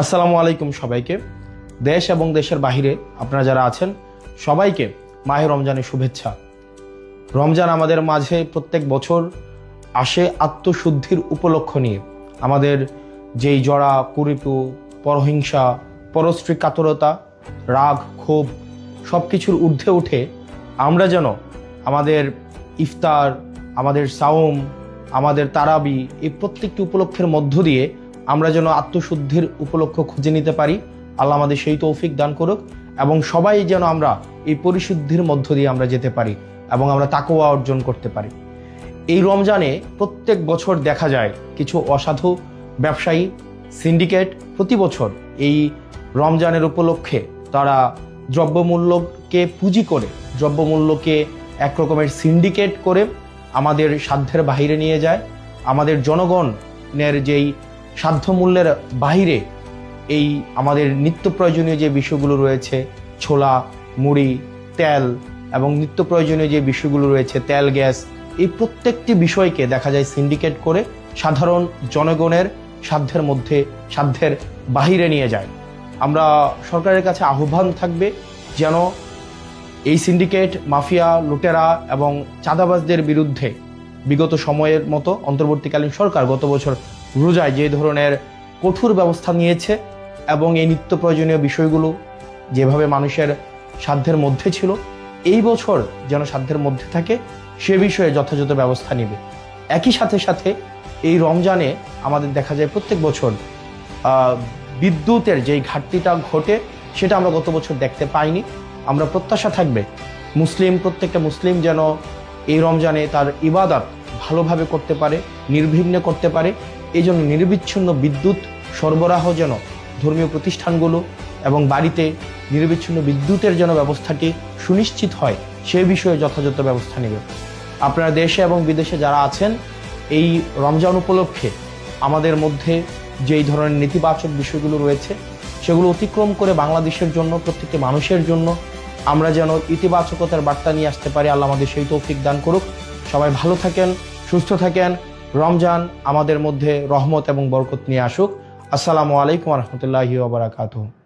আসসালামু আলাইকুম সবাইকে। দেশ এবং দেশের বাহিরে আপনারা যারা আছেন সবাইকে মাহে রমজানের শুভেচ্ছা। রমজান আমাদের মাঝে প্রত্যেক বছর আসে আত্মশুদ্ধির উপলক্ষ নিয়ে। আমাদের যেই জড়া কুরিপু, পরহিংসা, পরশ্রী কাতরতা, রাগ, ক্ষোভ সব কিছুর ঊর্ধ্বে উঠে আমরা যেন আমাদের ইফতার, আমাদের সাওম, আমাদের তারাবি এই প্রত্যেকটি উপলক্ষের মধ্য দিয়ে আমরা যেন আত্মশুদ্ধির উপলক্ষ খুঁজে নিতে পারি। আল্লাহ আমাদের সেই তৌফিক দান করুক এবং সবাই যেন আমরা এই পরিশুদ্ধির মধ্য দিয়ে আমরা যেতে পারি এবং আমরা তাকওয়া অর্জন করতে পারি। এই রমজানে প্রত্যেক বছর দেখা যায় কিছু অসাধু ব্যবসায়ী সিন্ডিকেট প্রতি বছর এই রমজানের উপলক্ষে তারা দ্রব্যমূল্যকে পুঁজি করে, দ্রব্যমূল্যকে এক রকমের সিন্ডিকেট করে আমাদের সাধ্যের বাহিরে নিয়ে যায়। আমাদের জনগণের যেই সাধ্য মূল্যের বাহিরে এই আমাদের নিত্য প্রয়োজনীয় যে বিষয়গুলো রয়েছে, ছোলা, মুড়ি, তেল এবং নিত্য প্রয়োজনীয় যে বিষয়গুলো রয়েছে, তেল, গ্যাস, এই প্রত্যেকটি বিষয়কে দেখা যায় সিন্ডিকেট করে সাধারণ জনগণের সাধ্যের বাহিরে নিয়ে যায়। আমরা সরকারের কাছে আহ্বান থাকবে যেন এই সিন্ডিকেট, মাফিয়া, লুটেরা এবং চাঁদাবাজদের বিরুদ্ধে বিগত সময়ের মতো অন্তর্বর্তীকালীন সরকার গত বছর রোজায় যে ধরনের কঠোর ব্যবস্থা নিয়েছে এবং এই নিত্য প্রয়োজনীয় বিষয়গুলো যেভাবে মানুষের সাধ্যের মধ্যে ছিল, এই বছর যেন সাধ্যের মধ্যে থাকে সে বিষয়ে যথাযথ ব্যবস্থা নেবে। একই সাথে এই রমজানে আমাদের দেখা যায় প্রত্যেক বছর বিদ্যুতের যেই ঘাটতিটা ঘটে সেটা আমরা গত বছর দেখতে পাইনি। আমরা প্রত্যাশা থাকবে প্রত্যেকটা মুসলিম যেন এই রমজানে তার ইবাদত ভালোভাবে করতে পারে, নির্বিঘ্নে করতে পারে। এই জন্য নিরবিচ্ছিন্ন বিদ্যুৎ সরবরাহ যেন ধর্মীয় প্রতিষ্ঠানগুলো এবং বাড়িতে নিরবিচ্ছিন্ন বিদ্যুতের যেন ব্যবস্থাটি সুনিশ্চিত হয় সে বিষয়ে যথাযথ ব্যবস্থা নেবে। আপনারা দেশে এবং বিদেশে যারা আছেন এই রমজান উপলক্ষে আমাদের মধ্যে যেই ধরনের নেতিবাচক বিষয়গুলো রয়েছে সেগুলো অতিক্রম করে বাংলাদেশের জন্য, প্রত্যেকটি মানুষের জন্য আমরা যেন ইতিবাচকতার বার্তা নিয়ে আসতে পারি। আল্লাহ আমাদের সেই তৌফিক দান করুক। সবাই ভালো থাকেন, সুস্থ থাকেন। রমজান আমাদের মধ্যে রহমত এবং বরকত নিয়ে আসুক। আসসালামু আলাইকুম ওয়া রাহমাতুল্লাহি ওয়া বারাকাতুহু।